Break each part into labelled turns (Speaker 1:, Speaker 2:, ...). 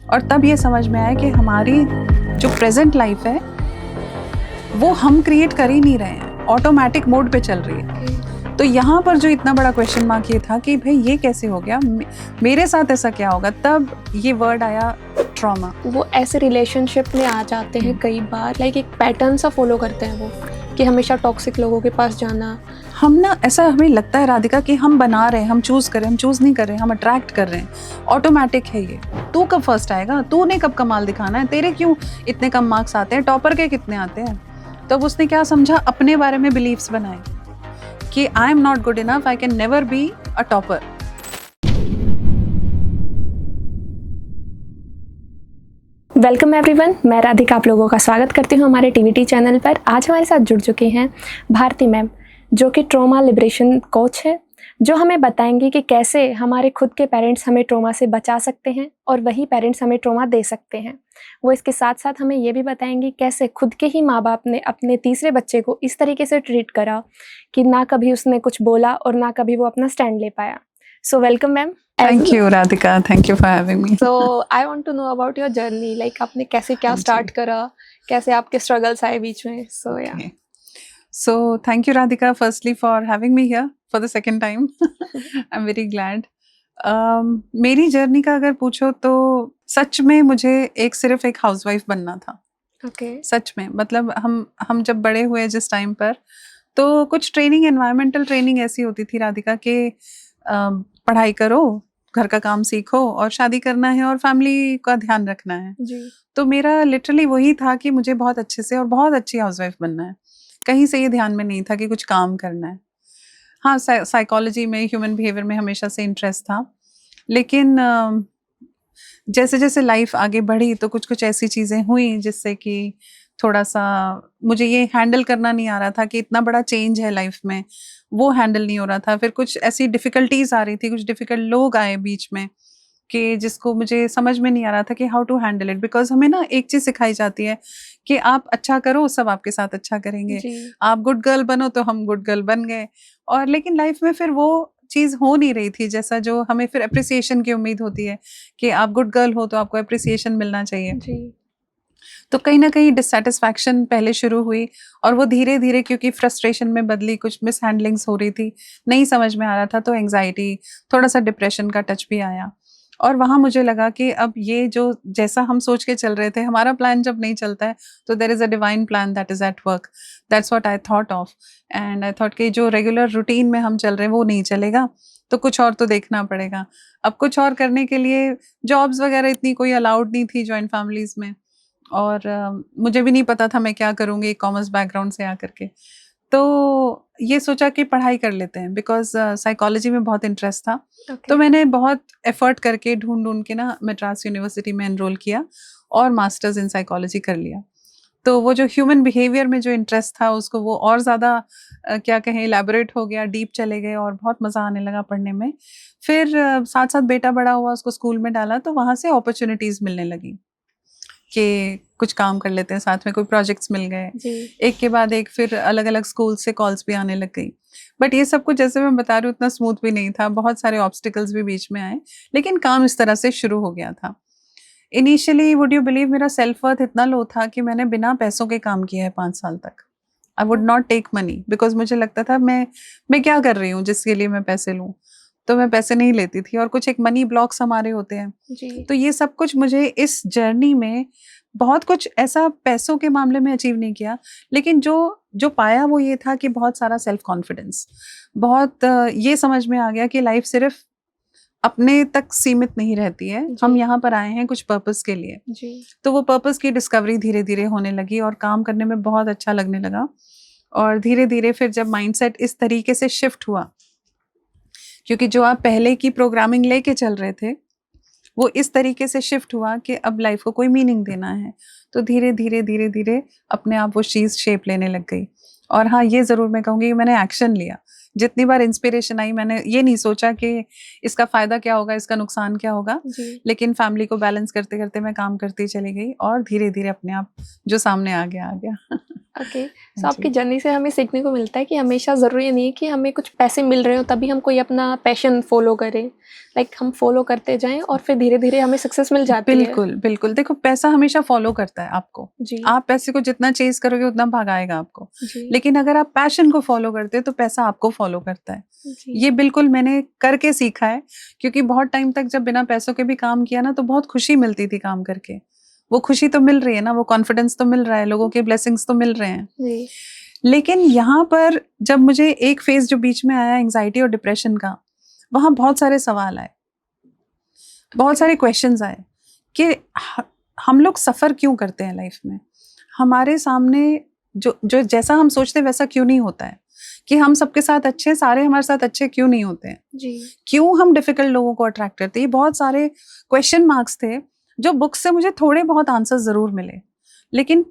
Speaker 1: और तब ये समझ में आया कि हमारी जो प्रेजेंट लाइफ है वो हम क्रिएट कर ही नहीं रहे हैं, ऑटोमेटिक मोड पे चल रही है। तो यहाँ पर जो इतना बड़ा क्वेश्चन मार्क ये था कि भाई ये कैसे हो गया, मेरे साथ ऐसा क्या होगा, तब ये वर्ड आया ट्रॉमा।
Speaker 2: वो ऐसे रिलेशनशिप में आ जाते हैं कई बार, लाइक एक पैटर्न सा फॉलो करते हैं वो, कि हमेशा टॉक्सिक लोगों के पास जाना।
Speaker 1: हम ना ऐसा हमें लगता है राधिका कि हम बना रहे हैं, हम चूज कर रहे हैं, हम चूज नहीं कर रहे हैं, हम अट्रैक्ट कर रहे हैं, ऑटोमेटिक है ये। तू कब फर्स्ट आएगा, तूने कब कमाल दिखाना है, तेरे क्यों इतने कम मार्क्स आते हैं, टॉपर के कितने आते हैं। तब उसने क्या समझा, अपने बारे में बिलीव्स बनाए कि I am not good enough, I can never be a topper.
Speaker 2: Welcome everyone, मैं राधिका आप लोगों का स्वागत करती हूँ हमारे टीवीटी चैनल पर। आज हमारे साथ जुड़ चुके हैं भारती मैम, जो कि ट्रॉमा लिबरेशन कोच है, जो हमें बताएंगे कि कैसे हमारे खुद के पेरेंट्स हमें ट्रॉमा से बचा सकते हैं और वही पेरेंट्स हमें ट्रॉमा दे सकते हैं। वो इसके साथ साथ हमें ये भी बताएंगे कैसे खुद के ही माँ बाप ने अपने तीसरे बच्चे को इस तरीके से ट्रीट करा कि ना कभी उसने कुछ बोला और ना कभी वो अपना स्टैंड ले पाया। So welcome ma'am.
Speaker 1: Thank you Radhika, thank you for having me.
Speaker 2: So I want to know about your journey, like आपने कैसे क्या स्टार्ट करा, कैसे आपके स्ट्रगल्स आए बीच में। So yeah.
Speaker 1: Okay. So thank you Radhika firstly for having me here for the second time. I'm very glad. मेरी journey का अगर पूछो तो सच में मुझे सिर्फ एक हाउसवाइफ बनना था।
Speaker 2: Okay.
Speaker 1: सच में, मतलब हम जब बड़े हुए जिस टाइम पर, तो कुछ ट्रेनिंग, एनवायरमेंटल ट्रेनिंग ऐसी होती थी राधिका कि पढ़ाई करो, घर का काम सीखो और शादी करना है और फैमिली का ध्यान रखना है
Speaker 2: जी।
Speaker 1: तो मेरा लिटरली वही था कि मुझे बहुत अच्छे से और बहुत अच्छी हाउसवाइफ बनना है। कहीं से ये ध्यान में नहीं था कि कुछ काम करना है। हाँ, साइकोलॉजी में, ह्यूमन बिहेवियर में हमेशा से इंटरेस्ट था, लेकिन जैसे जैसे लाइफ आगे बढ़ी तो कुछ कुछ ऐसी चीज़ें हुई जिससे कि थोड़ा सा मुझे ये हैंडल करना नहीं आ रहा था कि इतना बड़ा चेंज है लाइफ में, वो हैंडल नहीं हो रहा था। फिर कुछ ऐसी डिफ़िकल्टीज आ रही थी, कुछ डिफ़िकल्ट लोग आए बीच में कि जिसको मुझे समझ में नहीं आ रहा था कि how to handle it. Because हमें ना एक चीज़ सिखाई जाती है कि आप अच्छा करो, सब आपके साथ अच्छा करेंगे, आप गुड गर्ल बनो, तो हम गुड गर्ल बन गए। और लेकिन लाइफ में फिर वो चीज़ हो नहीं रही थी जैसा जो हमें फिर अप्रिसिएशन की उम्मीद होती है कि आप गुड गर्ल हो तो आपको अप्रिसिएशन मिलना चाहिए
Speaker 2: जी।
Speaker 1: तो कहीं ना कहीं डिससेटिस्फैक्शन पहले शुरू हुई और वो धीरे धीरे क्योंकि फ्रस्ट्रेशन में बदली, कुछ मिस हैंडलिंग्स हो रही थी, नहीं समझ में आ रहा था, तो एंग्जाइटी, थोड़ा सा डिप्रेशन का टच भी आया। और वहाँ मुझे लगा कि अब ये जो जैसा हम सोच के चल रहे थे, हमारा प्लान जब नहीं चलता है तो there is a divine plan that is at work. That's what I thought of, and I thought कि जो रेगुलर रूटीन में हम चल रहे हैं वो नहीं चलेगा, तो कुछ और तो देखना पड़ेगा। अब कुछ और करने के लिए जॉब्स वगैरह इतनी कोई अलाउड नहीं थी जॉइंट फैमिलीज़ में, और मुझे भी नहीं पता था मैं क्या करूँगी कॉमर्स बैकग्राउंड से आकर के। तो ये सोचा कि पढ़ाई कर लेते हैं, बिकॉज साइकोलॉजी में बहुत इंटरेस्ट था। तो मैंने बहुत एफर्ट करके ढूंढ के ना मद्रास यूनिवर्सिटी में एनरोल किया और मास्टर्स इन साइकोलॉजी कर लिया। तो वो जो ह्यूमन बिहेवियर में जो इंटरेस्ट था उसको वो और ज़्यादा क्या कहें इलेबोरेट हो गया, डीप चले गए और बहुत मज़ा आने लगा पढ़ने में। फिर साथ साथ बेटा बड़ा हुआ, उसको स्कूल में डाला, तो वहाँ से अपॉर्चुनिटीज़ मिलने लगी कि कुछ काम कर लेते हैं साथ में, कोई प्रोजेक्ट्स मिल गए, एक के बाद एक, फिर अलग अलग स्कूल से कॉल्स भी आने लग गई। बट ये सब कुछ जैसे मैं बता रही हूँ उतना स्मूथ भी नहीं था, बहुत सारे ऑब्स्टिकल्स भी बीच में आए, लेकिन काम इस तरह से शुरू हो गया था। इनिशियली वुड यू बिलीव, मेरा सेल्फ वर्थ इतना लो था कि मैंने बिना पैसों के काम किया है 5 साल तक। I would not take money, because मुझे लगता था मैं क्या कर रही हूँ जिसके लिए मैं पैसे लूँ, तो मैं पैसे नहीं लेती थी। और कुछ एक मनी ब्लॉक्स हमारे होते हैं
Speaker 2: जी।
Speaker 1: तो ये सब कुछ मुझे इस जर्नी में बहुत कुछ ऐसा पैसों के मामले में अचीव नहीं किया, लेकिन जो पाया वो ये था कि बहुत सारा सेल्फ कॉन्फिडेंस, बहुत ये समझ में आ गया कि लाइफ सिर्फ अपने तक सीमित नहीं रहती है, हम यहाँ पर आए हैं कुछ पर्पस के लिए।
Speaker 2: जी।
Speaker 1: तो वो पर्पस की डिस्कवरी धीरे धीरे होने लगी और काम करने में बहुत अच्छा लगने लगा। और धीरे धीरे फिर जब माइंडसेट इस तरीके से शिफ्ट हुआ, क्योंकि जो आप पहले की प्रोग्रामिंग लेके चल रहे थे वो इस तरीके से शिफ्ट हुआ कि अब लाइफ को कोई मीनिंग देना है, तो धीरे धीरे धीरे धीरे अपने आप वो चीज़ शेप लेने लग गई। और हाँ, ये ज़रूर मैं कहूँगी कि मैंने एक्शन लिया। जितनी बार इंस्पिरेशन आई, मैंने ये नहीं सोचा कि इसका फ़ायदा क्या होगा, इसका नुकसान क्या होगा, लेकिन फैमिली को बैलेंस करते करते मैं काम करती चली गई और धीरे धीरे अपने आप जो सामने आ गया।
Speaker 2: ओके, सो
Speaker 1: जी।
Speaker 2: आपकी जर्नी से हमें सीखने को मिलता है कि हमेशा ज़रूरी नहीं है कि हमें कुछ पैसे मिल रहे हो तभी हम कोई अपना पैशन फॉलो करें। लाइक हम फॉलो करते जाएं और फिर धीरे धीरे हमें सक्सेस मिल जाती है।
Speaker 1: बिल्कुल, बिल्कुल। देखो पैसा हमेशा फ़ॉलो करता है आपको।
Speaker 2: जी
Speaker 1: आप पैसे को जितना चेज़ करोगे उतना भगाएगा आपको।
Speaker 2: जी
Speaker 1: लेकिन अगर आप पैशन को फ़ॉलो करते हो तो पैसा आपको फ़ॉलो करता है।
Speaker 2: जी
Speaker 1: ये बिल्कुल मैंने करके सीखा है, क्योंकि बहुत टाइम तक जब बिना पैसों के भी काम किया ना तो बहुत खुशी मिलती थी काम करके। वो खुशी तो मिल रही है ना, वो कॉन्फिडेंस तो मिल रहा है, लोगों के ब्लेसिंग्स तो मिल रहे हैं।
Speaker 2: जी
Speaker 1: लेकिन यहाँ पर जब मुझे एक फ़ेज़ जो बीच में आया एंग्ज़ायटी और डिप्रेशन का, वहाँ बहुत सारे सवाल आए, बहुत सारे क्वेश्चंस आए कि ह हम लोग सफ़र क्यों करते हैं लाइफ़ में? हमारे सामने जो जो जैसा हम सोचते हैं वैसा क्यों नहीं होता है? कि हम सबके साथ अच्छे हैं, सारे हमारे साथ अच्छे क्यों नहीं होते हैं?
Speaker 2: जी
Speaker 1: क्यों हम डिफ़िकल्ट लोगों को अट्रैक्ट करते हैं? ये बहुत सारे क्वेश्चन मार्क्स थे, जो बुक से मुझे थोड़े बहुत आंसर्स ज़रूर मिले। लेकिन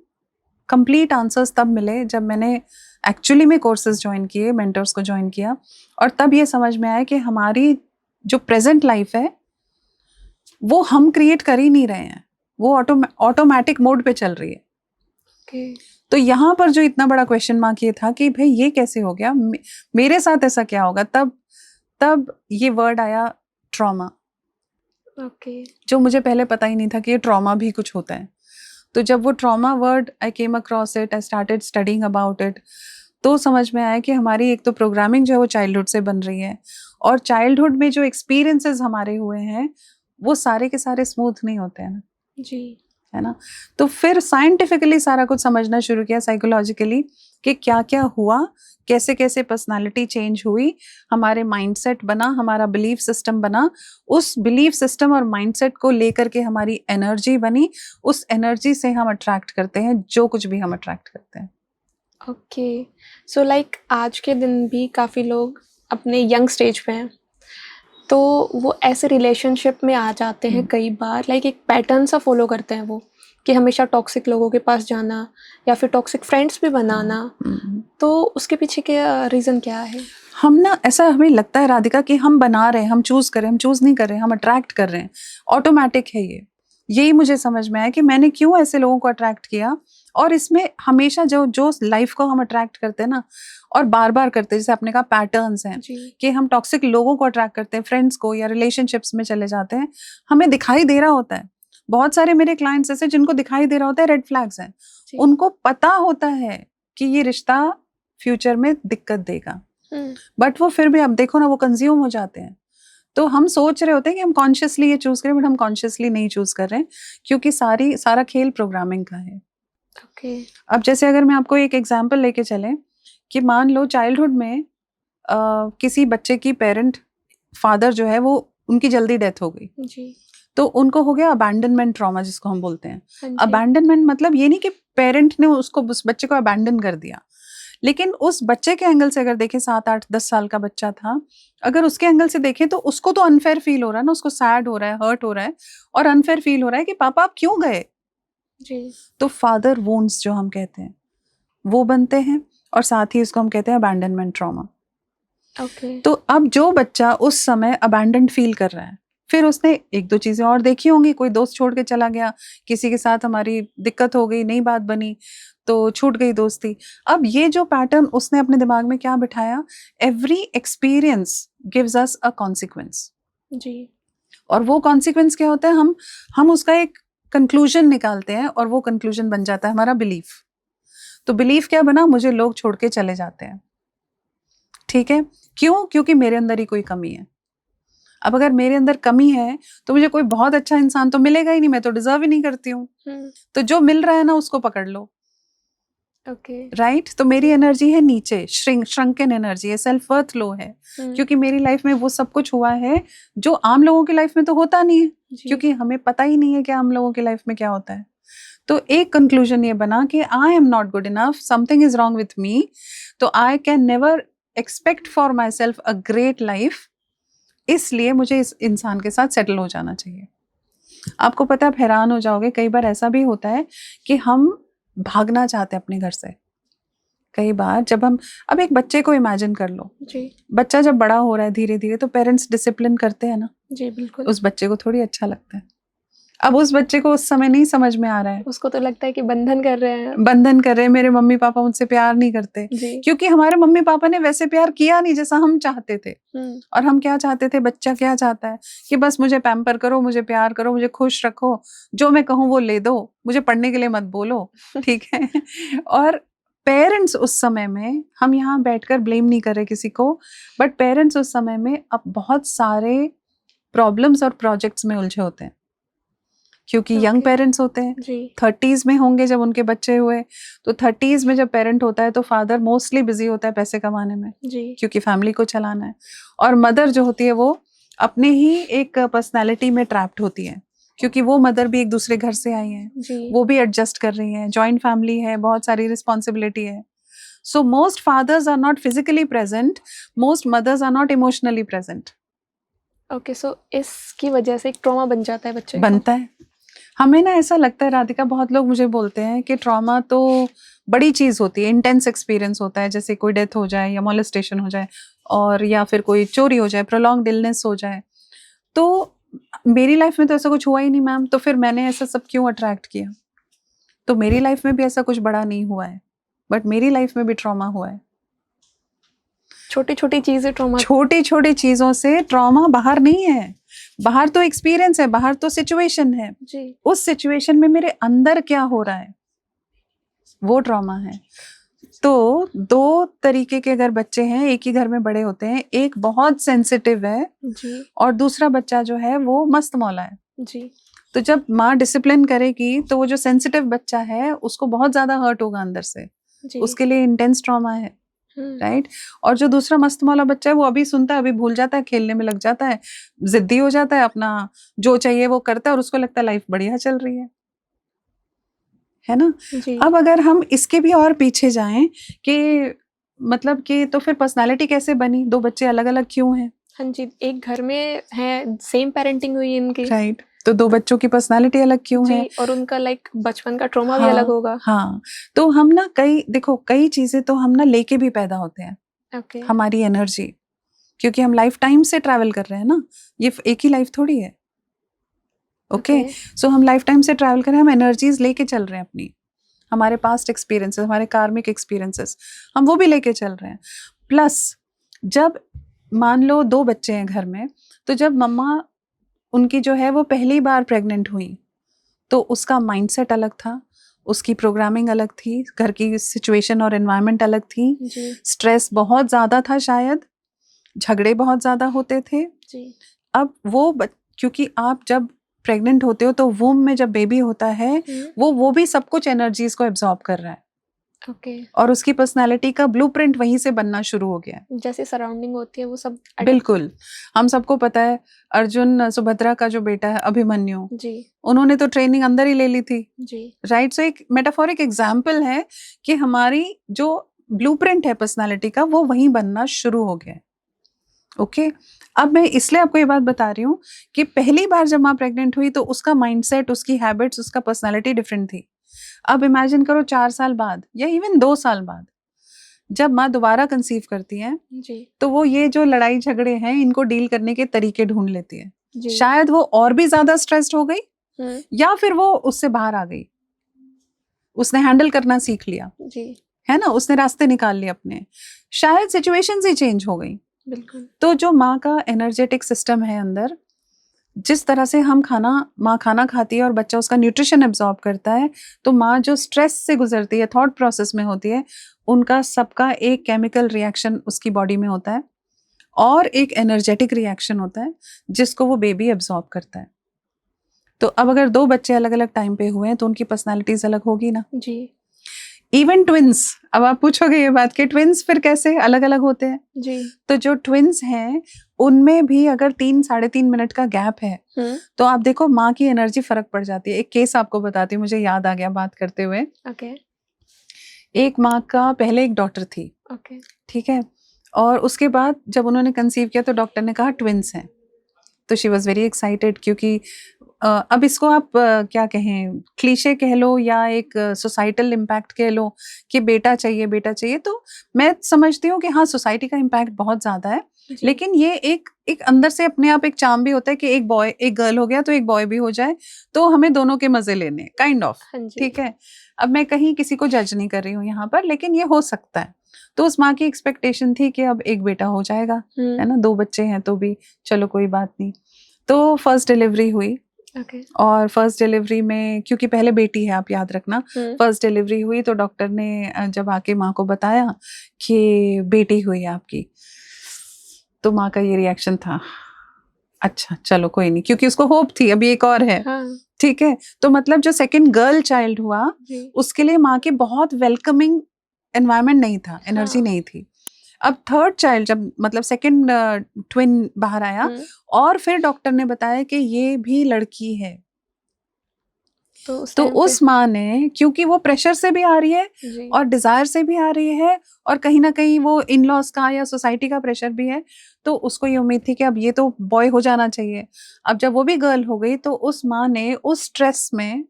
Speaker 1: कंप्लीट आंसर्स तब मिले जब मैंने एक्चुअली में कोर्सेज़ जॉइन किए, मेंटर्स को जॉइन किया, और तब ये समझ में आया कि हमारी जो प्रेज़ेंट लाइफ़ है, वो हम क्रिएट कर ही नहीं रहे हैं। वो ऑटोमैटिक मोड पे चल रही है।
Speaker 2: ओके
Speaker 1: तो यहाँ पर जो इतना बड़ा क्वेश्चन मार्क ये था कि भई ये कैसे हो गया? मेरे साथ ऐसा क्या होगा? तब ये वर्ड आया ट्रॉमा,
Speaker 2: ओके
Speaker 1: जो मुझे पहले पता ही नहीं था कि ये ट्रॉमा भी कुछ होता है। तो जब वो trauma word I came across it, I started studying about it, तो समझ में आया कि हमारी एक तो प्रोग्रामिंग जो है वो चाइल्डहुड से बन रही है, और चाइल्डहुड में जो एक्सपीरियंसेस हमारे हुए हैं, वो सारे के सारे स्मूथ नहीं होते हैं ना।
Speaker 2: जी
Speaker 1: है ना? तो फिर साइंटिफिकली सारा कुछ समझना शुरू किया, साइकोलॉजिकली, कि क्या-क्या हुआ, कैसे-कैसे पर्सनैलिटी चेंज हुई, हमारे माइंडसेट बना, हमारा बिलीफ सिस्टम बना, उस बिलीफ सिस्टम और माइंडसेट को लेकर के हमारी एनर्जी बनी, उस एनर्जी से हम अट्रैक्ट करते हैं जो कुछ भी हम अट्रैक्ट करते हैं।
Speaker 2: ओके, सो लाइक आज के दिन भी काफ़ी लोग अपने यंग स्टेज पे हैं, तो वो ऐसे रिलेशनशिप में आ जाते हैं कई बार, लाइक एक पैटर्न सा फॉलो करते हैं वो, कि हमेशा टॉक्सिक लोगों के पास जाना या फिर टॉक्सिक फ्रेंड्स भी बनाना। तो उसके पीछे क्या रीज़न क्या है?
Speaker 1: हम ना, ऐसा हमें लगता है राधिका कि हम बना रहे हैं, हम चूज़ कर रहे हैं, हम चूज़ नहीं कर रहे हैं, हम अट्रैक्ट कर रहे हैं, ऑटोमैटिक है ये। यही मुझे समझ में आया कि मैंने क्यों ऐसे लोगों को अट्रैक्ट किया, और इसमें हमेशा जो जो लाइफ को हम अट्रैक्ट करते हैं ना, और बार-बार करते हैं, जैसे आपने कहा पैटर्न्स हैं,
Speaker 2: जी
Speaker 1: कि हम टॉक्सिक लोगों को अट्रैक्ट करते हैं, फ्रेंड्स को, या रिलेशनशिप्स में चले जाते हैं, हमें दिखाई दे रहा होता है। बहुत सारे मेरे क्लाइंट्स ऐसे जिनको दिखाई दे रहा होता है रेड फ्लैग्स हैं,
Speaker 2: जी
Speaker 1: उनको पता होता है कि ये रिश्ता फ्यूचर में दिक्कत देगा, बट वो फिर भी, अब देखो ना, वो कंज्यूम हो जाते हैं। तो हम सोच रहे होते हैं कि हम कॉन्शियसली ये चूज करें, बट हम कॉन्शियसली नहीं चूज कर रहे हैं, क्योंकि सारा खेल प्रोग्रामिंग का है।
Speaker 2: ओके
Speaker 1: अब जैसे अगर मैं आपको एक एग्जांपल लेके चलें, कि मान लो चाइल्डहुड में किसी बच्चे की पेरेंट, फादर जो है वो, उनकी जल्दी डेथ हो गई,
Speaker 2: जी
Speaker 1: तो उनको हो गया अबैंडनमेंट ट्रॉमा, जिसको हम बोलते हैं।
Speaker 2: हाँ जी
Speaker 1: अबैंडनमेंट मतलब ये नहीं कि पेरेंट ने उसको, उस बच्चे को अबैंडन कर दिया, लेकिन उस बच्चे के एंगल से अगर देखें, 7, 8, 10 साल का बच्चा था, अगर उसके एंगल से देखें तो उसको तो अनफेयर फील हो रहा है ना, उसको सैड हो रहा है, हर्ट हो रहा है, और अनफेयर फील हो रहा है कि पापा आप क्यों गए।
Speaker 2: जी
Speaker 1: तो फादर वोन्स जो हम कहते हैं वो बनते हैं, और साथ ही इसको हम कहते हैं अबैंडनमेंट ट्रॉमा।
Speaker 2: ओके
Speaker 1: तो अब जो बच्चा उस समय अबैंडन्ड फील कर रहा है, फिर उसने 1-2 चीज़ें और देखी होंगी, कोई दोस्त छोड़ के चला गया, किसी के साथ हमारी दिक्कत हो गई, नई बात बनी, तो छूट गई दोस्ती। अब ये जो पैटर्न उसने अपने दिमाग में क्या बिठाया, every experience gives us a consequence,
Speaker 2: जी
Speaker 1: और वो कॉन्सिक्वेंस क्या होता है, हम उसका एक कंक्लूजन निकालते हैं, और वो कंक्लूजन बन जाता है हमारा बिलीफ। तो बिलीफ क्या बना, मुझे लोग छोड़ के चले जाते हैं, ठीक है, क्यों? क्योंकि मेरे अंदर ही कोई कमी है। अब अगर मेरे अंदर कमी है, तो मुझे कोई बहुत अच्छा इंसान तो मिलेगा ही नहीं, मैं तो डिजर्व ही नहीं करती हूँ। तो जो मिल रहा है ना, उसको पकड़ लो,
Speaker 2: ओके
Speaker 1: राइट? तो मेरी एनर्जी है नीचे, श्रंकन एनर्जी है, सेल्फ वर्थ लो है, क्योंकि मेरी लाइफ में वो सब कुछ हुआ है जो आम लोगों की लाइफ में तो होता नहीं है, क्योंकि हमें पता ही नहीं है कि आम लोगों की लाइफ में क्या होता है। तो एक कंक्लूजन ये बना कि I am not good enough, something is wrong with me, तो I can never expect for myself a great life, इसलिए मुझे इस इंसान के साथ सेटल हो जाना चाहिए। आपको पता है, आप हैरान हो जाओगे, कई बार ऐसा भी होता है कि हम भागना चाहते हैं अपने घर से। कई बार जब हम, अब एक बच्चे को इमेजिन कर लो,
Speaker 2: जी
Speaker 1: बच्चा जब बड़ा हो रहा है धीरे धीरे, तो पेरेंट्स डिसिप्लिन करते हैं ना,
Speaker 2: जी बिल्कुल
Speaker 1: उस बच्चे को थोड़ी अच्छा लगता है। अब उस बच्चे को उस समय नहीं समझ में आ रहा है,
Speaker 2: उसको तो लगता है कि बंधन कर रहे हैं।
Speaker 1: बंधन कर रहे हैं, मेरे मम्मी पापा मुझसे प्यार नहीं करते,
Speaker 2: जी।
Speaker 1: क्योंकि हमारे मम्मी पापा ने वैसे प्यार किया नहीं जैसा हम चाहते थे। और हम क्या चाहते थे, बच्चा क्या चाहता है कि बस मुझे पैम्पर करो, मुझे प्यार करो, मुझे खुश रखो, जो मैं कहूँ वो ले दो, मुझे पढ़ने के लिए मत बोलो, ठीक है। और पेरेंट्स उस समय में, हम यहाँ बैठकर ब्लेम नहीं कर रहे किसी को, बट पेरेंट्स उस समय में अब बहुत सारे प्रॉब्लम्स और प्रोजेक्ट्स में उलझे होते हैं, क्योंकि यंग
Speaker 2: Okay.
Speaker 1: पेरेंट्स होते हैं,
Speaker 2: जी
Speaker 1: 30s में होंगे जब उनके बच्चे हुए, तो 30s में जब पेरेंट होता है तो फादर मोस्टली बिजी होता है पैसे कमाने में,
Speaker 2: जी
Speaker 1: क्योंकि फैमिली को चलाना है, और मदर जो होती है वो अपने ही एक पर्सनालिटी में ट्रैप्ड होती है, क्योंकि वो मदर भी एक दूसरे घर से आई है,
Speaker 2: जी
Speaker 1: वो भी एडजस्ट कर रही है, जॉइंट फैमिली है, बहुत सारी रिस्पॉन्सिबिलिटी है। So most fathers are not physically present, most mothers are not emotionally present.
Speaker 2: Okay. So इसकी वजह से एक ट्रॉमा बन जाता है बच्चे
Speaker 1: बनता है। हमें ना ऐसा लगता है राधिका, बहुत लोग मुझे बोलते हैं कि ट्रॉमा तो बड़ी चीज होती है, इंटेंस एक्सपीरियंस होता है, जैसे कोई डेथ हो जाए या मोलेस्टेशन हो जाए, और या फिर कोई चोरी हो जाए, प्रोलॉन्ग्ड इलनेस हो जाए। तो मेरी लाइफ में तो ऐसा कुछ हुआ ही नहीं मैम, तो फिर मैंने ऐसा सब क्यों अट्रैक्ट किया? तो मेरी लाइफ में भी ऐसा कुछ बड़ा नहीं हुआ है, बट मेरी लाइफ में भी ट्रॉमा हुआ है।
Speaker 2: छोटी छोटी चीजें ट्रॉमा।
Speaker 1: छोटी छोटी चीजों से ट्रॉमा बाहर नहीं है, बाहर तो एक्सपीरियंस है, बाहर तो सिचुएशन है,
Speaker 2: जी
Speaker 1: उस सिचुएशन में मेरे अंदर क्या हो रहा है वो ट्रॉमा है। तो दो तरीके के अगर बच्चे हैं, एक ही घर में बड़े होते हैं, एक बहुत सेंसिटिव है
Speaker 2: जी
Speaker 1: और दूसरा बच्चा जो है वो मस्त मौला है,
Speaker 2: जी
Speaker 1: तो जब माँ डिसिप्लिन करेगी तो वो जो सेंसिटिव बच्चा है उसको बहुत ज्यादा हर्ट होगा अंदर से,
Speaker 2: जी
Speaker 1: उसके लिए इंटेंस ट्रॉमा है, राइट। और जो दूसरा मस्त मौला बच्चा है वो अभी सुनता है, अभी भूल जाता है, खेलने में लग जाता है, जिद्दी हो जाता है, अपना जो चाहिए वो करता है, और उसको लगता है लाइफ बढ़िया चल रही है ना।
Speaker 2: जी
Speaker 1: अब अगर हम इसके भी और पीछे जाएं कि मतलब कि तो फिर पर्सनालिटी कैसे बनी, दो बच्चे अलग अलग क्यों हैं?
Speaker 2: हाँ जी, एक घर में है, सेम पेरेंटिंग हुई इनकी,
Speaker 1: राइट, तो दो बच्चों की पर्सनालिटी अलग क्यों
Speaker 2: जी
Speaker 1: है?
Speaker 2: और उनका लाइक बचपन का ट्रॉमा भी अलग
Speaker 1: हाँ
Speaker 2: होगा।
Speaker 1: हाँ, तो हम ना कई चीजें तो हम ना लेके भी पैदा होते हैं,
Speaker 2: ओके
Speaker 1: हमारी एनर्जी, क्योंकि हम लाइफ टाइम से ट्रैवल कर रहे हैं ना, ये एक ही लाइफ थोड़ी है। ओके, सो हम लाइफ टाइम से ट्रैवल कर रहे हैं, हम एनर्जीज लेके चल रहे हैं अपनी, हमारे पास्ट एक्सपीरियंसेस, हमारे कार्मिक एक्सपीरियंसेस, हम वो भी लेके चल रहे हैं। प्लस जब मान लो दो बच्चे हैं घर में, तो जब मम्मा उनकी जो है वो पहली बार प्रेग्नेंट हुई, तो उसका माइंडसेट अलग था, उसकी प्रोग्रामिंग अलग थी, घर की सिचुएशन और एनवायरनमेंट अलग थी,
Speaker 2: जी
Speaker 1: स्ट्रेस बहुत ज़्यादा था, शायद झगड़े बहुत ज़्यादा होते थे।
Speaker 2: जी
Speaker 1: अब क्योंकि आप जब प्रेग्नेंट होते हो तो वूम में जब बेबी होता है वो भी सब कुछ एनर्जीज को एब्जॉर्ब कर रहा है,
Speaker 2: ओके
Speaker 1: और उसकी पर्सनालिटी का ब्लूप्रिंट वहीं से बनना शुरू हो गया है।
Speaker 2: जैसे सराउंडिंग होती है वो सब
Speaker 1: बिल्कुल, हम सबको पता है, अर्जुन सुभद्रा का जो बेटा है अभिमन्यु,
Speaker 2: जी
Speaker 1: उन्होंने तो ट्रेनिंग अंदर ही ले ली थी,
Speaker 2: जी
Speaker 1: राइट। सो एक मेटाफोरिक एग्जाम्पल है कि हमारी जो ब्लूप्रिंट है पर्सनालिटी का वो वहीं बनना शुरू हो गया है। ओके, अब मैं इसलिए आपको ये बात बता रही हूँ कि पहली बार जब माँ प्रेग्नेंट हुई तो उसका माइंडसेट, उसकी हैबिट्स, उसका पर्सनालिटी डिफरेंट थी। अब इमेजिन करो 4 साल बाद या इवन 2 साल बाद जब माँ दोबारा कंसीव करती है,
Speaker 2: जी
Speaker 1: तो वो ये जो लड़ाई झगड़े हैं इनको डील करने के तरीके ढूंढ लेती है।
Speaker 2: जी
Speaker 1: शायद वो और भी ज्यादा स्ट्रेस्ड हो गई या फिर वो उससे बाहर आ गई, उसने हैंडल करना सीख लिया,
Speaker 2: जी
Speaker 1: है ना, उसने रास्ते निकाल लिए अपने, शायद सिचुएशंस ही चेंज हो गई।
Speaker 2: बिल्कुल
Speaker 1: तो जो माँ का एनर्जेटिक सिस्टम है अंदर, जिस तरह से माँ खाना खाती है और बच्चा उसका न्यूट्रिशन एब्जॉर्ब करता है, तो माँ जो स्ट्रेस से गुजरती है, थॉट प्रोसेस में होती है, उनका सबका एक केमिकल रिएक्शन उसकी बॉडी में होता है और एक एनर्जेटिक रिएक्शन होता है जिसको वो बेबी एब्जॉर्ब करता है। तो अब अगर दो बच्चे अलग अलग टाइम पे हुए हैं तो उनकी पर्सनालिटीज अलग होगी ना।
Speaker 2: जी
Speaker 1: इवन ट्विंस, अब आप पूछोगे ये बात कि ट्विंस फिर कैसे अलग अलग होते हैं,
Speaker 2: जी
Speaker 1: तो जो ट्विंस हैं उनमें भी अगर 3-3.5 मिनट का गैप है तो आप देखो माँ की एनर्जी फर्क पड़ जाती है। एक केस आपको बताती हूँ, मुझे याद आ गया बात करते हुए।
Speaker 2: ओके
Speaker 1: एक माँ का पहले एक डॉटर थी,
Speaker 2: ओके
Speaker 1: ठीक है, और उसके बाद जब उन्होंने कंसीव किया तो डॉक्टर ने कहा ट्विंस हैं, तो शी वॉज वेरी एक्साइटेड, क्योंकि अब इसको आप क्या कहें, क्लीशे कह लो या एक सोसाइटल इम्पैक्ट कह लो कि बेटा चाहिए बेटा चाहिए, तो मैं समझती हूँ कि हाँ सोसाइटी का इम्पैक्ट बहुत ज़्यादा है,
Speaker 2: जी।
Speaker 1: लेकिन ये एक एक अंदर से अपने आप एक चार्म भी होता है कि एक गर्ल हो गया तो एक बॉय भी हो जाए, तो हमें दोनों के मजे लेने, काइंड ऑफ।
Speaker 2: हाँ जी।
Speaker 1: ठीक है, अब मैं कहीं किसी को जज नहीं कर रही हूँ यहाँ पर, लेकिन ये हो सकता है। तो उस माँ की एक्सपेक्टेशन थी कि अब एक बेटा हो जाएगा, है ना, 2 बच्चे हैं तो भी चलो कोई बात नहीं। तो फर्स्ट डिलीवरी हुई,
Speaker 2: ओके।
Speaker 1: और फर्स्ट डिलीवरी में क्योंकि पहले बेटी है, आप याद रखना, फर्स्ट डिलीवरी हुई तो डॉक्टर ने जब आके माँ को बताया कि बेटी हुई है आपकी, तो माँ का ये रिएक्शन था, अच्छा चलो कोई नहीं, क्योंकि उसको होप थी अभी एक और है।
Speaker 2: हाँ
Speaker 1: ठीक है, तो मतलब जो सेकंड गर्ल चाइल्ड हुआ
Speaker 2: जी।
Speaker 1: उसके लिए माँ की बहुत वेलकमिंग एनवायरनमेंट नहीं था, एनर्जी
Speaker 2: हाँ।
Speaker 1: नहीं थी। अब थर्ड चाइल्ड जब मतलब सेकंड ट्विन बाहर आया, और फिर डॉक्टर ने बताया कि ये भी लड़की है,
Speaker 2: तो उस
Speaker 1: तो
Speaker 2: टाइम पे
Speaker 1: उस माँ ने, क्योंकि वो प्रेशर से भी आ रही है
Speaker 2: जी।
Speaker 1: और डिजायर से भी आ रही है, और कहीं ना कहीं वो इन लॉज का या सोसाइटी का प्रेशर भी है, तो उसको ये उम्मीद थी कि अब ये तो बॉय हो जाना चाहिए। अब जब वो भी गर्ल हो गई तो उस माँ ने उस स्ट्रेस में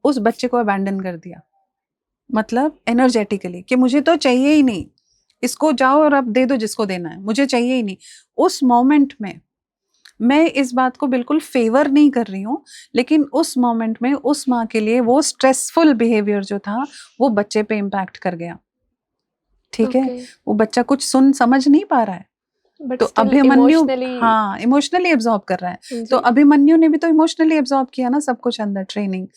Speaker 1: उस बच्चे को अबैंडन कर दिया, मतलब एनर्जेटिकली, कि मुझे तो चाहिए ही नहीं, इसको जाओ और अब दे दो जिसको देना है, मुझे चाहिए ही नहीं। उस मोमेंट में मैं इस बात को बिल्कुल फेवर नहीं कर रही हूँ, लेकिन उस मोमेंट में उस माँ के लिए वो स्ट्रेसफुल बिहेवियर जो था वो बच्चे पे इम्पैक्ट कर गया। ठीक है,
Speaker 2: ओके।
Speaker 1: वो बच्चा कुछ सुन समझ नहीं पा रहा है,
Speaker 2: बट
Speaker 1: तो
Speaker 2: स्टिल
Speaker 1: अभिमन्यु,
Speaker 2: इमोशनली
Speaker 1: हाँ, इमोशनली एब्जॉर्ब कर रहा है। तो
Speaker 2: जी।
Speaker 1: अभिमन्यु ने भी तो इमोशनली एब्जॉर्ब किया ना सब कुछ अंदर, ट्रेनिंग।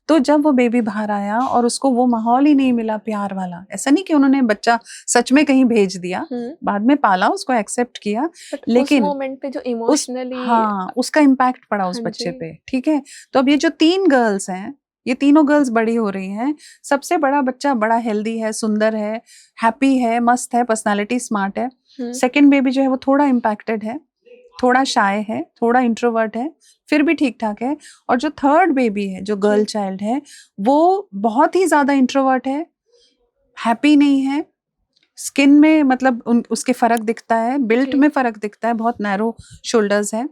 Speaker 1: तो जब वो बेबी बाहर आया और उसको वो माहौल ही नहीं मिला प्यार वाला, ऐसा नहीं कि उन्होंने बच्चा सच में कहीं भेज दिया, बाद में पाला, उसको एक्सेप्ट किया,
Speaker 2: बट उस
Speaker 1: लेकिन
Speaker 2: मोमेंट पे जो
Speaker 1: उस,
Speaker 2: इमोशनली
Speaker 1: हाँ, उसका इम्पैक्ट पड़ा उस
Speaker 2: हाँ
Speaker 1: बच्चे
Speaker 2: जी।
Speaker 1: पे। ठीक है, तो अब ये जो 3 गर्ल्स हैं, ये तीनों गर्ल्स बड़ी हो रही हैं, सबसे बड़ा बच्चा बड़ा हेल्दी है, सुंदर है, हैप्पी है, मस्त है, पर्सनालिटी स्मार्ट है। सेकंड बेबी जो है वो थोड़ा इम्पैक्टेड है, थोड़ा शाय है, थोड़ा इंट्रोवर्ट है, फिर भी ठीक ठाक है। और जो थर्ड बेबी है, जो गर्ल चाइल्ड है, वो बहुत ही ज्यादा इंट्रोवर्ट है, हैप्पी नहीं है, स्किन में मतलब उसके फर्क दिखता है, बिल्ट
Speaker 2: जी।
Speaker 1: में फर्क दिखता है, बहुत नैरो शोल्डर्स हैं,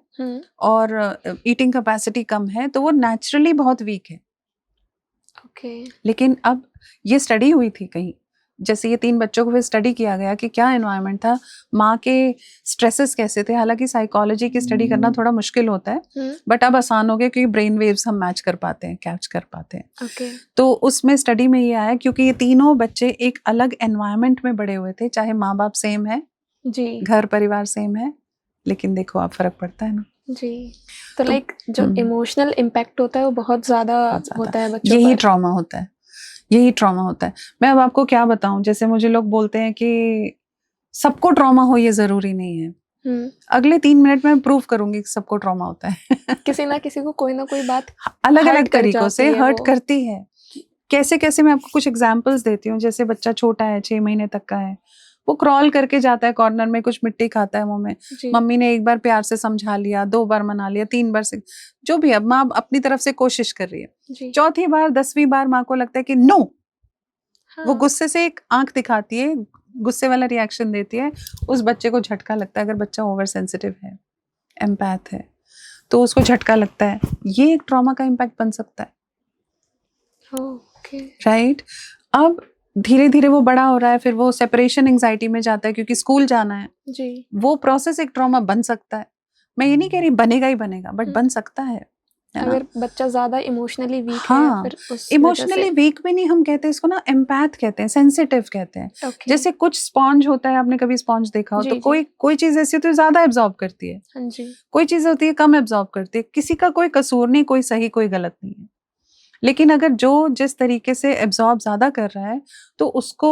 Speaker 1: और ईटिंग कैपेसिटी कम है, तो वो नेचुरली बहुत वीक है।
Speaker 2: ओके।
Speaker 1: लेकिन अब ये स्टडी हुई थी कहीं, जैसे ये 3 बच्चों को फिर स्टडी किया गया कि क्या एनवायरनमेंट था, माँ के स्ट्रेसेस कैसे थे। हालांकि साइकोलॉजी की स्टडी करना थोड़ा मुश्किल होता है, बट अब आसान हो गया क्योंकि ब्रेन वेव्स हम मैच कर पाते हैं, कैच कर पाते हैं।
Speaker 2: ओके।
Speaker 1: तो उसमें स्टडी में ये आया, क्योंकि ये तीनों बच्चे एक अलग एनवायरनमेंट में बड़े हुए थे, चाहे माँ बाप सेम है
Speaker 2: जी।
Speaker 1: घर परिवार सेम है, लेकिन देखो आप फर्क पड़ता है ना
Speaker 2: जी। तो लाइक जो इमोशनल इम्पैक्ट होता है वो बहुत ज्यादा होता है बच्चों
Speaker 1: यही
Speaker 2: पर।
Speaker 1: ट्रॉमा होता है, यही ट्रॉमा होता है। मैं अब आपको क्या बताऊं, जैसे मुझे लोग बोलते हैं कि सबको ट्रॉमा हो, ये जरूरी नहीं है। अगले 3 मिनट में प्रूव करूंगी कि सबको ट्रॉमा होता है।
Speaker 2: किसी ना किसी को कोई ना कोई बात
Speaker 1: अलग अलग
Speaker 2: हर्ट कर
Speaker 1: तरीकों से
Speaker 2: जाती है
Speaker 1: हर्ट
Speaker 2: वो।
Speaker 1: करती है। कैसे कैसे, मैं आपको कुछ एग्जांपल्स देती हूँ। जैसे बच्चा छोटा है, 6 महीने तक का है, वो क्रॉल करके जाता है कॉर्नर में, कुछ मिट्टी खाता है मुंह में,
Speaker 2: जी।
Speaker 1: मम्मी ने एक बार प्यार से समझा लिया, 2 बार मना लिया, 3 बार से, जो भी, अब माँ अपनी तरफ से कोशिश कर रही है।
Speaker 2: जी।
Speaker 1: चौथी बार 10वीं बार माँ को लगता है कि नो,
Speaker 2: हाँ।
Speaker 1: वो गुस्से से एक आंख दिखाती है, गुस्से वाला रिएक्शन देती है, उस बच्चे को झटका लगता है। अगर बच्चा ओवर सेंसिटिव है, एम्पैथ है, तो उसको झटका लगता है। ये एक ट्रॉमा का इम्पैक्ट बन सकता है।
Speaker 2: ओके।
Speaker 1: राइट। अब धीरे धीरे वो बड़ा हो रहा है, फिर वो सेपरेशन एंजाइटी में जाता है क्योंकि स्कूल जाना है।
Speaker 2: जी।
Speaker 1: वो प्रोसेस एक ट्रॉमा बन सकता है। मैं ये नहीं कह रही बनेगा ही बनेगा, बट बन सकता है ना।
Speaker 2: अगर बच्चा ज्यादा इमोशनली वीक है,
Speaker 1: हाँ,
Speaker 2: फिर उस
Speaker 1: इमोशनली वीक भी नहीं, हम कहते हैं इसको ना एम्पैथ कहते हैं, सेंसिटिव कहते हैं।
Speaker 2: Okay.
Speaker 1: जैसे कुछ स्पॉन्ज होता है, आपने कभी स्पॉन्ज देखा हो,
Speaker 2: जी,
Speaker 1: तो
Speaker 2: जी.
Speaker 1: कोई चीज ऐसी होती है ज्यादा एब्जॉर्ब करती है,
Speaker 2: हाँ जी.
Speaker 1: कोई चीज होती है कम एब्जॉर्ब करती है। किसी का कोई कसूर नहीं, कोई सही कोई गलत नहीं है, लेकिन अगर जो जिस तरीके से एब्जॉर्ब ज्यादा कर रहा है, तो उसको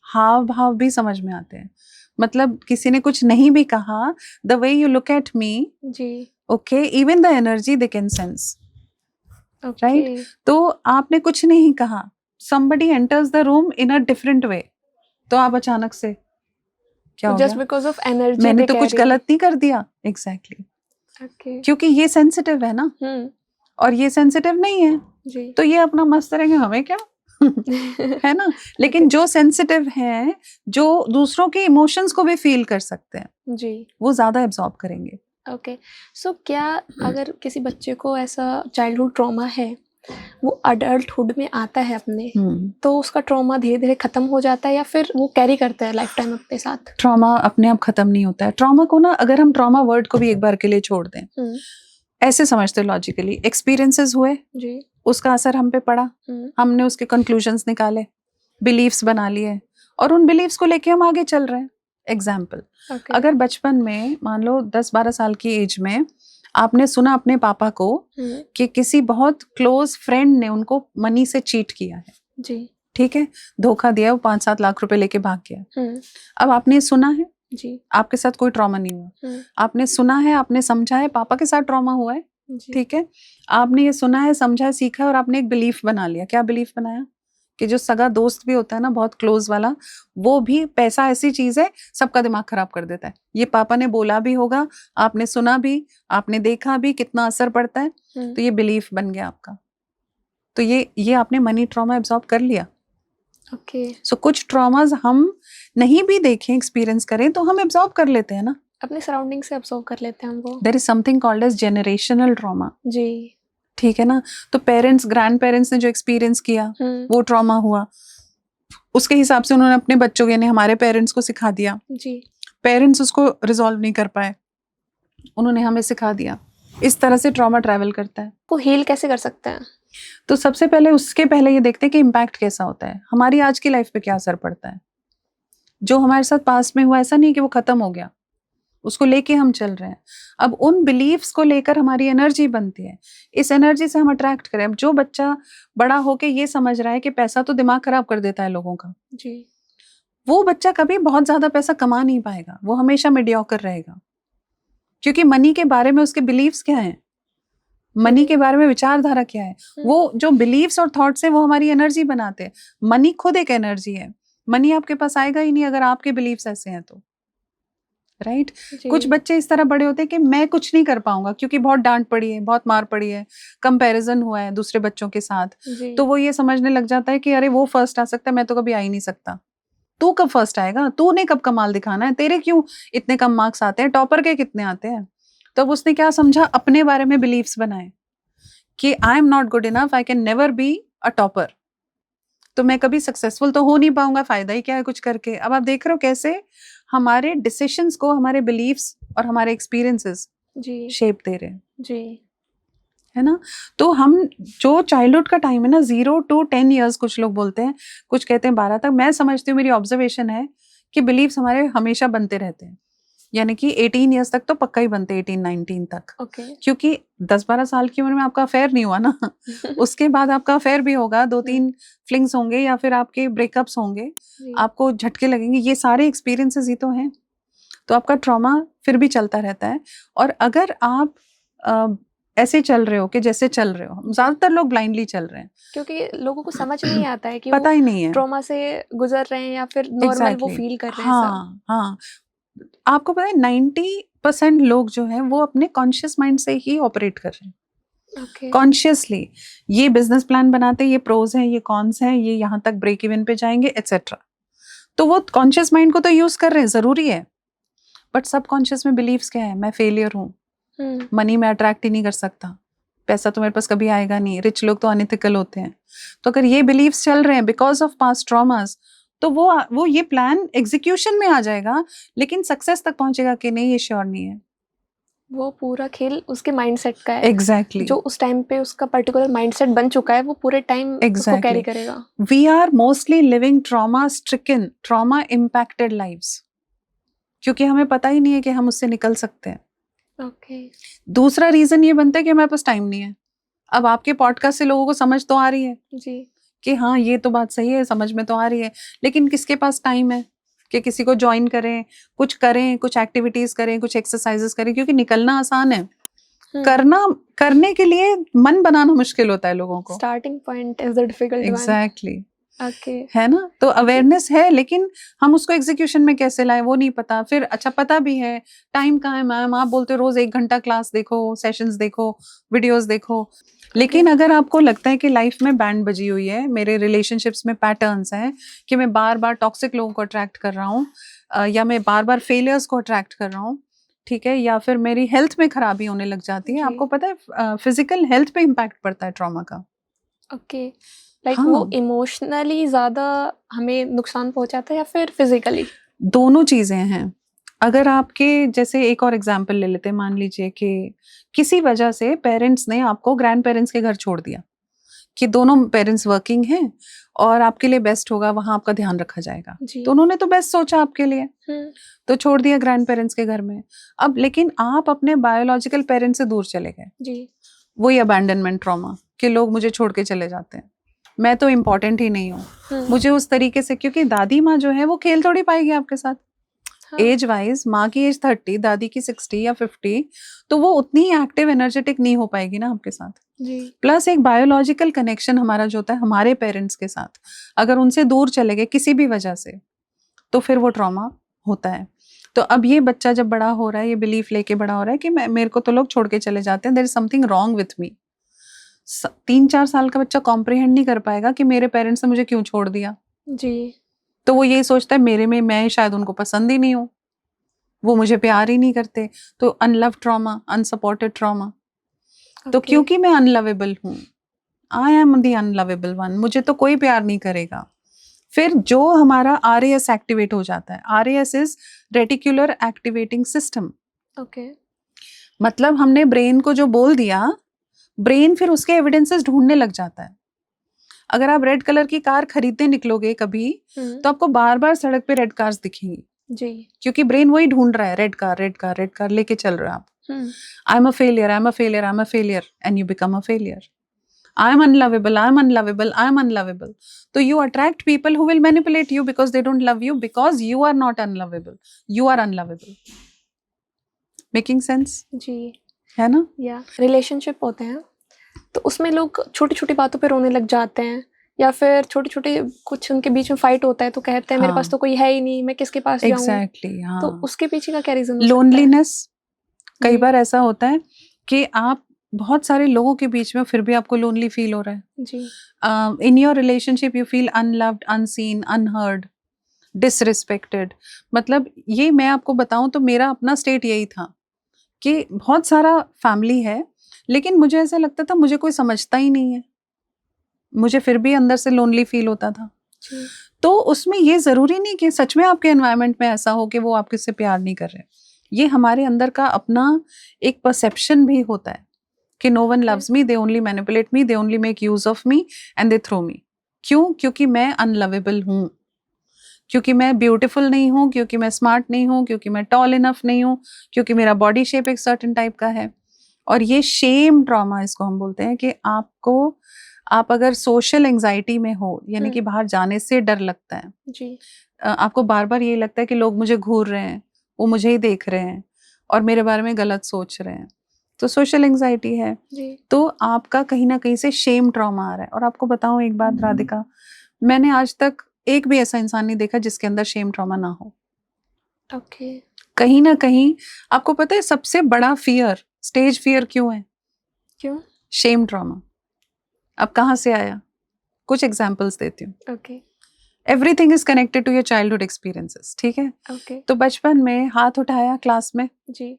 Speaker 1: हाव भाव भी समझ में आते हैं। मतलब किसी ने कुछ नहीं भी कहा, the way you look at me,
Speaker 2: जी.
Speaker 1: Okay, even the energy they can sense,
Speaker 2: Okay.
Speaker 1: Right. तो आपने कुछ नहीं कहा, somebody enters the room in a different way, तो आप अचानक से क्या हो
Speaker 2: Just
Speaker 1: गया,
Speaker 2: because of energy
Speaker 1: मैंने
Speaker 2: they
Speaker 1: तो कुछ
Speaker 2: carry.
Speaker 1: गलत नहीं कर दिया। Exactly
Speaker 2: Okay.
Speaker 1: क्योंकि ये सेंसिटिव है ना, और ये सेंसिटिव नहीं है,
Speaker 2: जी.
Speaker 1: तो ये अपना मस्त रहेंगे, हमें क्या। है ना। लेकिन जो सेंसिटिव हैं, जो दूसरों के इमोशंस को भी फील कर सकते हैं,
Speaker 2: जी.
Speaker 1: वो ज्यादा एब्जॉर्ब करेंगे।
Speaker 2: ओके. सो क्या अगर किसी बच्चे को ऐसा चाइल्डहुड ट्रॉमा है वो अडल्टहुड में आता है अपने, तो उसका ट्रॉमा धीरे धीरे खत्म हो जाता है या फिर वो कैरी करता है लाइफ टाइम अपने साथ?
Speaker 1: ट्रॉमा अपने आप खत्म नहीं होता है। ट्रॉमा को ना, अगर हम ट्रॉमा वर्ड को भी एक बार के लिए छोड़ दें, ऐसे समझते लॉजिकली, एक्सपीरियंसेस हुए
Speaker 2: जी,
Speaker 1: उसका असर हम पे पड़ा, हमने उसके कंक्लूजन्स निकाले, बिलीव्स बना लिए और उन बिलीव्स को लेके हम आगे चल रहे हैं। एग्जाम्पल, अगर बचपन में मान लो 10-12 साल की एज में आपने सुना अपने पापा को कि किसी बहुत क्लोज फ्रेंड ने उनको मनी से चीट किया है
Speaker 2: जी,
Speaker 1: ठीक है, धोखा दिया, वो 5-7 लाख रुपए लेके भाग गया। अब आपने ये सुना है
Speaker 2: जी,
Speaker 1: आपके साथ कोई ट्रॉमा नहीं हुआ, आपने सुना है, आपने समझा है, पापा के साथ ट्रॉमा हुआ है, ठीक है, आपने ये सुना है, समझा है, सीखा है और आपने एक बिलीफ बना लिया। क्या बिलीफ बनाया? कि जो सगा दोस्त भी होता है ना, बहुत क्लोज वाला, वो भी पैसा ऐसी चीज है सबका दिमाग खराब कर देता है। ये पापा ने बोला भी होगा, आपने सुना भी, आपने देखा भी, कितना असर पड़ता है, तो ये बिलीफ बन गया आपका। तो ये आपने मनी ट्रॉमा एब्जॉर्ब कर लिया।
Speaker 2: ओके।
Speaker 1: सो कुछ ट्रॉमास हम नहीं भी देखें, एक्सपीरियंस करें, तो हम एब्जॉर्ब कर लेते हैं ना,
Speaker 2: अपने सराउंडिंग से अब्सॉर्ब कर लेते हैं हम वो।
Speaker 1: There is something called as generational trauma.
Speaker 2: जी,
Speaker 1: ठीक है ना, तो पेरेंट्स, ग्रैंड पेरेंट्स ने जो एक्सपीरियंस किया वो ट्रॉमा हुआ, उसके हिसाब से उन्होंने अपने बच्चों के, यानी हमारे पेरेंट्स को सिखा दिया।
Speaker 2: जी,
Speaker 1: पेरेंट्स उसको रिजॉल्व नहीं कर पाए, उन्होंने हमें सिखा दिया। इस तरह से ट्रॉमा ट्रैवल करता है।
Speaker 2: को हील कैसे कर सकते हैं?
Speaker 1: तो सबसे पहले, उसके पहले ये देखते हैं कि इम्पैक्ट कैसा होता है, हमारी आज की लाइफ पे क्या असर पड़ता है। जो हमारे साथ पास्ट में हुआ, ऐसा नहीं कि वो खत्म हो गया, उसको लेके हम चल रहे हैं। अब उन बिलीव्स को लेकर हमारी एनर्जी बनती है, इस एनर्जी से हम अट्रैक्ट करें। अब जो बच्चा बड़ा होके ये समझ रहा है कि पैसा तो दिमाग खराब कर देता है लोगों का,
Speaker 2: जी,
Speaker 1: वो बच्चा कभी बहुत ज्यादा पैसा कमा नहीं पाएगा, वो हमेशा मीडियोकर रहेगा। क्योंकि मनी के बारे में उसके बिलीव्स क्या हैं, मनी के बारे में विचारधारा क्या है, वो जो बिलीव्स और थॉट्स हैं वो हमारी एनर्जी बनाते हैं। मनी खुद एक एनर्जी है, मनी आपके पास आएगा ही नहीं अगर आपके बिलीव्स ऐसे हैं तो, राइट। कुछ बच्चे इस तरह बड़े होते हैं कि मैं कुछ नहीं कर पाऊंगा क्योंकि बहुत डांट पड़ी है, बहुत मार पड़ी है, कंपैरिजन हुआ है दूसरे बच्चों के साथ, तो वो ये समझने लग जाता है कि अरे वो फर्स्ट आ सकता है, मैं तो कभी आ ही नहीं सकता। तू कब फर्स्ट आएगा, तूने कब कमाल दिखाना है, तेरे क्यों इतने कम मार्क्स आते हैं, टॉपर के कितने आते हैं। तो अब उसने क्या समझा, अपने बारे में बिलीव्स बनाए कि I am not good enough, I can never be a topper, तो मैं कभी सक्सेसफुल तो हो नहीं पाऊंगा, फायदा ही क्या है कुछ करके। अब आप देख रहे हो कैसे हमारे डिसीजंस को हमारे बिलीव्स और हमारे एक्सपीरियंसेस शेप दे रहे हैं,
Speaker 2: जी,
Speaker 1: है ना। तो हम जो चाइल्डहुड का टाइम है ना, 0 to 10 years, कुछ लोग बोलते हैं, कुछ कहते हैं 12 तक, मैं समझती हूँ, मेरी ऑब्जर्वेशन है कि बिलीव्स हमारे हमेशा बनते रहते हैं, यानी कि 18 years तक तो पक्का ही बनते, 18-19 तक। क्योंकि 10-12 साल की उम्र में आपका अफेयर नहीं हुआ ना उसके बाद आपका अफेयर भी होगा, 2-3 फ्लिंग्स होंगे या फिर आपके ब्रेकअप्स होंगे, आपको झटके लगेंगे, ये सारे एक्सपीरियंसेस ही तो हैं। तो आपका ट्रॉमा फिर भी चलता रहता है। और अगर आप ऐसे चल रहे हो कि जैसे चल रहे हो, ज्यादातर लोग ब्लाइंडली चल रहे हैं
Speaker 2: क्योंकि लोगों को समझ नहीं आता है कि
Speaker 1: पता ही नहीं है
Speaker 2: ट्रॉमा से गुजर रहे हैं या फिर नॉर्मल वो फील कर रहे हैं।
Speaker 1: हाँ हाँ, आपको पता है 90% लोग जो हैं वो अपने कॉन्शियस माइंड से ही ऑपरेट कर रहे हैं, कॉन्शियसली। ये बिजनेस प्लान बनाते, ये प्रोज हैं, ये कॉन्स हैं, ये यहाँ तक ब्रेक इवन पे जाएंगे, एटसेट्रा। तो वो कॉन्शियस माइंड को तो यूज कर रहे हैं, जरूरी है, बट सबकॉन्शियस में बिलीव्स क्या है, मैं फेलियर हूँ, मनी में अट्रैक्ट ही नहीं कर सकता, पैसा तो मेरे पास कभी आएगा नहीं, रिच लोग तो अनएथिकल होते हैं। तो अगर ये बिलीव्स चल रहे हैं बिकॉज ऑफ पास्ट ट्रॉमास, तो वो ये प्लान एग्जीक्यूशन में आ जाएगा, लेकिन सक्सेस तक पहुंचेगा कि नहीं ये श्योर नहीं है।
Speaker 2: वो पूरा खेल उसके माइंडसेट का है।
Speaker 1: एग्जैक्टली
Speaker 2: जो उस टाइम पे उसका पर्टिकुलर माइंडसेट बन चुका है, वो पूरे टाइम उसको कैरी करेगा।
Speaker 1: We are mostly living trauma stricken, trauma impacted lives, क्योंकि हमें पता ही नहीं है कि हम उससे निकल सकते हैं। दूसरा रीजन ये बनता है कि हमारे पास टाइम नहीं है। अब आपके पॉडकास्ट से लोगों को समझ तो आ रही है
Speaker 2: जी
Speaker 1: कि हाँ ये तो बात सही है, समझ में तो आ रही है, लेकिन किसके पास टाइम है कि किसी को ज्वाइन करें, कुछ करें, कुछ एक्टिविटीज करें, कुछ एक्सरसाइजेस करें, क्योंकि निकलना आसान है, करने के लिए मन बनाना मुश्किल होता है लोगों को।
Speaker 2: Starting point is the difficult one.
Speaker 1: Exactly, है ना। तो अवेयरनेस है, लेकिन हम उसको एग्जीक्यूशन में कैसे लाएं वो नहीं पता। फिर अच्छा पता भी है, टाइम कहाँ है मैम, आप बोलते हो रोज 1 घंटा क्लास देखो, सेशंस देखो, वीडियोस देखो, लेकिन अगर आपको लगता है कि लाइफ में बैंड बजी हुई है, मेरे रिलेशनशिप्स में पैटर्न्स हैं कि मैं बार बार टॉक्सिक लोगों को अट्रैक्ट कर रहा हूँ, या मैं बार बार फेलियर्स को अट्रैक्ट कर रहा हूँ, ठीक है, या फिर मेरी हेल्थ में खराबी होने लग जाती है। आपको पता है फिजिकल हेल्थ पे इम्पैक्ट पड़ता है ट्रॉमा का।
Speaker 2: ओके, लाइक
Speaker 1: हाँ।
Speaker 2: वो इमोशनली ज़्यादा हमें नुकसान पहुँचाता है या फिर फिज़िकली?
Speaker 1: दोनों चीज़ें हैं। अगर आपके जैसे एक और एग्ज़ाम्पल ले लेते हैं, मान लीजिए कि किसी वजह से पेरेंट्स ने आपको ग्रैंड-पेरेंट्स के घर छोड़ दिया, कि दोनों पेरेंट्स वर्किंग हैं और आपके लिए बेस्ट होगा, वहाँ आपका ध्यान रखा जाएगा।
Speaker 2: जी।
Speaker 1: तो उन्होंने तो बेस्ट सोचा आपके लिए,
Speaker 2: हुँ,
Speaker 1: तो छोड़ दिया ग्रैंड-पेरेंट्स के घर में। अब लेकिन आप अपने बायोलॉजिकल पेरेंट्स से दूर चले गए।
Speaker 2: जी।
Speaker 1: वही अबैंडनमेंट ट्रॉमा कि लोग मुझे छोड़ के चले जाते हैं। मैं तो इम्पोर्टेंट ही नहीं हूँ।
Speaker 2: हुँ,
Speaker 1: मुझे उस तरीके से, क्योंकि दादी माँ जो है वो खेल थोड़ी पाएगी आपके साथ।
Speaker 2: हाँ,
Speaker 1: एज वाइज माँ की एज 30, दादी की 60 या 50, तो वो उतनी एक्टिव एनर्जेटिक नहीं हो पाएगी ना आपके साथ।
Speaker 2: जी।
Speaker 1: प्लस एक बायोलॉजिकल कनेक्शन हमारा जो होता है हमारे पेरेंट्स के साथ, अगर उनसे दूर चले गए किसी भी वजह से, तो फिर वो ट्रॉमा होता है। तो अब ये बच्चा जब बड़ा हो रहा है, ये बिलीफ लेके बड़ा हो रहा है कि मेरे को तो लोग छोड़ के चले जाते हैं, there is something wrong with me. 3-4 साल का बच्चा कॉम्प्रिहेंड नहीं कर पाएगा कि मेरे पेरेंट्स ने मुझे क्यों छोड़ दिया।
Speaker 2: जी।
Speaker 1: तो वो यही सोचता है मेरे में मैं शायद उनको पसंद ही नहीं हूँ, वो मुझे प्यार ही नहीं करते। तो अनलव ट्रॉमा, अनसपोर्टेड ट्रॉमा। तो
Speaker 2: ओके।
Speaker 1: क्योंकि मैं अनलवेबल हूँ, आई एम द अनलवेबल वन, मुझे तो कोई प्यार नहीं करेगा। फिर जो हमारा आरएएस एक्टिवेट हो जाता है। RAS is reticular activating system.
Speaker 2: Okay.
Speaker 1: मतलब हमने ब्रेन को जो बोल दिया, ब्रेन फिर उसके एविडेंसेस ढूंढने लग जाता है। अगर आप रेड कलर की कार खरीदने निकलोगे कभी,
Speaker 2: हुँ,
Speaker 1: तो आपको बार बार सड़क पे रेड कार्स दिखेंगी,
Speaker 2: जी।
Speaker 1: क्योंकि ब्रेन वही ढूंढ रहा है, red car red car red car लेके चल रहे हो आप।
Speaker 2: हुँ,
Speaker 1: I am a failure, I am a failure, I am a failure, and you become a failure. I am unlovable, I am unlovable, I am unlovable. So you attract people who will manipulate you because they don't love you, because you are not unlovable. You are unlovable. Making sense?
Speaker 2: जी।
Speaker 1: है ना?
Speaker 2: या relationship होते हैं, तो उसमें लोग छोटी-छोटी बातों पे रोने लग जाते हैं या फिर छोटे-छोटे कुछ उनके बीच में फाइट होता है तो कहते हैं मेरे पास
Speaker 1: हाँ,
Speaker 2: तो कोई है ही नहीं, मैं किसके पास जाऊँ?
Speaker 1: एग्जैक्टली,
Speaker 2: तो
Speaker 1: हाँ।
Speaker 2: उसके पीछे का क्या रीज़न हो सकता है?
Speaker 1: लोनलीनेस, कई
Speaker 2: जी,
Speaker 1: बार ऐसा होता है कि आप बहुत सारे लोगों के बीच में फिर भी आपको लोनली फील हो रहा है।
Speaker 2: जी,
Speaker 1: in your relationship you feel unloved, unseen, unheard, disrespected. मतलब ये मैं आपको बताऊं तो मेरा अपना स्टेट यही था कि बहुत सारा फैमिली है, लेकिन मुझे ऐसा लगता था मुझे कोई समझता ही नहीं है। मुझे फिर भी अंदर से लोनली फील होता था।
Speaker 2: जी,
Speaker 1: तो उसमें ये ज़रूरी नहीं कि सच में आपके एनवायरनमेंट में ऐसा हो कि वो आपके से प्यार नहीं कर रहे। ये हमारे अंदर का अपना एक परसेप्शन भी होता है कि no one
Speaker 2: okay,
Speaker 1: loves me, they only manipulate me, they only make use of me and they throw me. क्यों? क्योंकि मैं अनलवेबल हूँ, क्योंकि मैं ब्यूटीफुल नहीं हूँ, क्योंकि मैं स्मार्ट नहीं हूँ, क्योंकि मैं टॉल इनफ नहीं हूँ, क्योंकि मेरा बॉडी शेप एक सर्टेन टाइप का है। और ये शेम ट्रॉमा इसको हम बोलते हैं कि आप अगर सोशल एंजाइटी में हो, यानी कि
Speaker 2: हुँ,
Speaker 1: बाहर जाने से डर लगता है,
Speaker 2: जी,
Speaker 1: आपको बार-बार ये लगता है कि लोग मुझे घूर रहे हैं, वो मुझे ही देख रहे हैं और मेरे बारे में गलत सोच रहे हैं, तो सोशल एंजाइटी है।
Speaker 2: जी,
Speaker 1: तो आपका कहीं न कहीं से शेम ट्रॉमा आ रहा है। और आपको बताऊँ एक बात राधिका, मैंने आज तक एक भी ऐसा इंसान नहीं देखा जिसके अंदर शेम ट्रॉमा ना हो।
Speaker 2: ओके,
Speaker 1: कहीं न कहीं आपको पता है सबसे बड़ा फ़ियर, स्टेज फ़ियर क्यों है?
Speaker 2: क्यों?
Speaker 1: Shame trauma. अब कहाँ से आया? कुछ एग्ज़ाम्पल्स देती हूँ।
Speaker 2: Okay,
Speaker 1: everything is connected to your childhood experiences, ठीक है?
Speaker 2: ओके,
Speaker 1: तो बचपन में हाथ उठाया क्लास में,
Speaker 2: जी,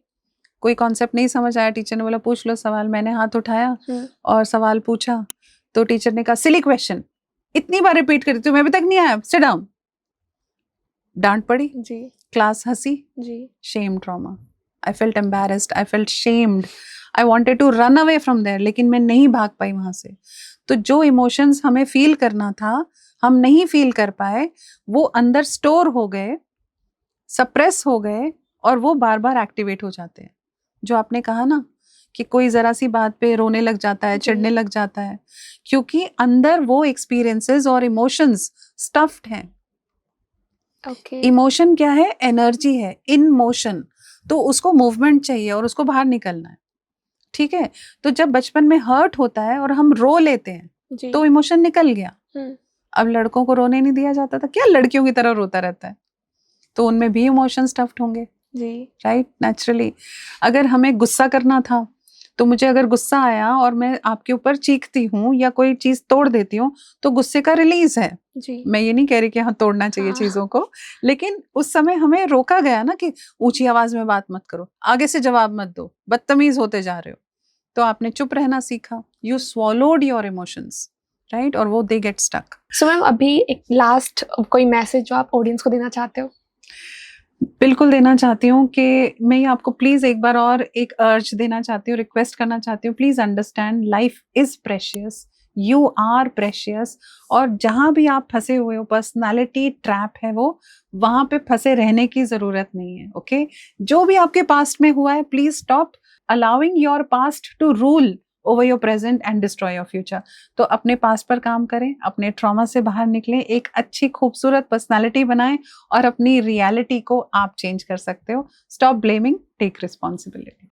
Speaker 1: कोई कॉन्सेप्ट नहीं समझ आया, टीचर ने बोला पूछ लो सवाल, मैंने हाथ उठाया
Speaker 2: हुँ,
Speaker 1: और सवाल पूछा, तो टीचर ने कहा सिली क्वेश्चन, इतनी बार रिपीट कर देती हूँ, मैं अभी तक नहीं आया, सिट डाउन। डाँट पड़ी,
Speaker 2: जी,
Speaker 1: क्लास हँसी,
Speaker 2: जी,
Speaker 1: shame trauma. I felt embarrassed, I felt shamed, I wanted to run away from there, लेकिन मैं नहीं भाग पाई वहाँ से। तो जो इमोशंस हमें फ़ील करना था, हम नहीं फ़ील कर पाए, वो अंदर स्टोर हो गए, सप्रेस हो गए और वो बार-बार एक्टिवेट हो जाते हैं। जो आपने कहा ना कि कोई ज़रा-सी बात पे रोने लग जाता है,
Speaker 2: जी,
Speaker 1: चिढ़ने लग जाता है, क्योंकि अंदर वो एक्सपीरियंसेस और इमोशंस स्टफ्ड हैं।
Speaker 2: ओके,
Speaker 1: इमोशन क्या है? एनर्जी है, इन मोशन। तो उसको मूवमेंट चाहिए और उसको बाहर निकलना है, ठीक है? तो जब बचपन में हर्ट होता है और हम रो लेते हैं,
Speaker 2: जी,
Speaker 1: तो इमोशन निकल गया।
Speaker 2: हुँ,
Speaker 1: अब लड़कों को रोने नहीं दिया जाता था, क्या लड़कियों की तरह रोता रहता है? तो उनमें भी इमोशन स्टफ्ड होंगे,
Speaker 2: जी,
Speaker 1: राइट? नेचुरली। अगर हमें गुस्सा करना था, तो मुझे अगर गुस्सा आया और मैं आपके ऊपर चीखती हूँ या कोई चीज़ तोड़ देती हूँ, तो गुस्से का रिलीज़ है।
Speaker 2: जी,
Speaker 1: मैं ये नहीं कह रही कि हाँ, तोड़ना चाहिए
Speaker 2: हाँ,
Speaker 1: चीज़ों को, लेकिन उस समय हमें रोका गया ना कि ऊँची आवाज़ में बात मत करो, आगे से जवाब मत दो, बदतमीज़ होते जा रहे हो। तो आपने चुप रहना सीखा, you swallowed your emotions, right, और वो they get stuck.
Speaker 2: So ma'am अभी एक लास्ट कोई मैसेज जो आप ऑडियंस को देना चाहते हो?
Speaker 1: बिल्कुल देना चाहती हूँ कि मैं आपको प्लीज एक बार और एक अर्ज देना चाहती हूँ, रिक्वेस्ट करना चाहती हूँ, please understand life is precious, you are precious. और जहां भी आप फंसे हुए हो, पर्सनालिटी ट्रैप है वो, वहां पे फंसे रहने की जरूरत नहीं है। ओके, जो भी आपके पास्ट में हुआ है, please stop allowing your past to rule over your present and destroy your future. तो अपने पास्ट पर काम करें, अपने ट्रॉमा से बाहर निकलें, एक अच्छी खूबसूरत पर्सनालिटी बनाएं और अपनी रियलिटी को आप चेंज कर सकते हो। Stop blaming, take responsibility.